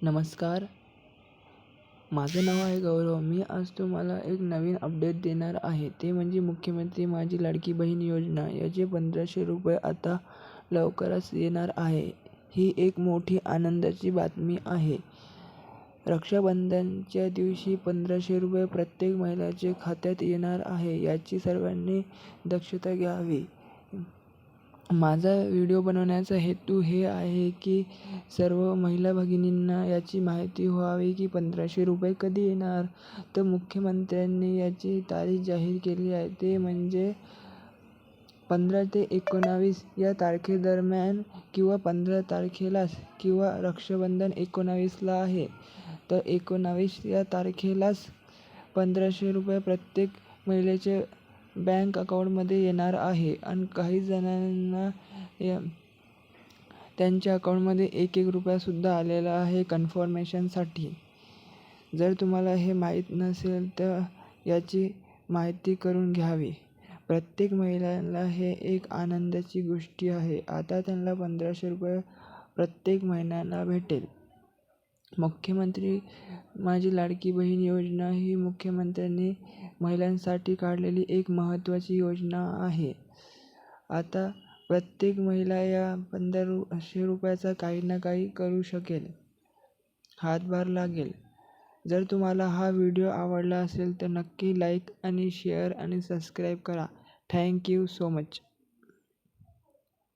नमस्कार, माझं नाव आहे गौरव. मी आज तुम्हाला एक नवीन अपडेट देणार आहे. ते म्हणजे मुख्यमंत्री माझी लाडकी बहीण योजना याचे 1,500 आता लवकरच येणार आहे. ही एक मोठी आनंदाची बातमी आहे. रक्षाबंधनच्या दिवशी 1,500 प्रत्येक महिलेच्या खात्यात येणार आहे. याची सर्वांनी दक्षता घ्यावी. माझा व्हिडिओ बनवण्याचा हेतू हे आहे की सर्व महिला भगिनींना याची माहिती व्हावी की 1,500 कधी येणार. तर मुख्यमंत्र्यांनी याची तारीख जाहीर केली आहे. ते म्हणजे 15 ते 19 या तारखेदरम्यान किंवा 15 तारखेलाच किंवा रक्षाबंधन 19ला आहे तर 19 या तारखेलाच 1,500 प्रत्येक महिलेचे बँक अकाउंटमध्ये येणार आहे. आणि काही जणांना त्यांच्या अकाउंटमध्ये ₹1 आलेला आहे कन्फर्मेशनसाठी. जर तुम्हाला हे माहीत नसेल तर याची माहिती करून घ्यावी. प्रत्येक महिलांना हे एक आनंदाची गोष्ट आहे. आता त्यांना 1,500 प्रत्येक महिन्याला भेटेल. मुख्यमंत्री माझी लाडकी बहीण योजना ही मुख्यमंत्र्यांनी महिलांसाठी काढलेली एक महत्त्वाची योजना आहे. आता प्रत्येक महिला या 1,500 काही ना काही करू शकेल, हातभार लागेल. जर तुम्हाला हा व्हिडिओ आवडला असेल तर नक्की लाईक आणि शेअर आणि सबस्क्राईब करा. Thank you so much.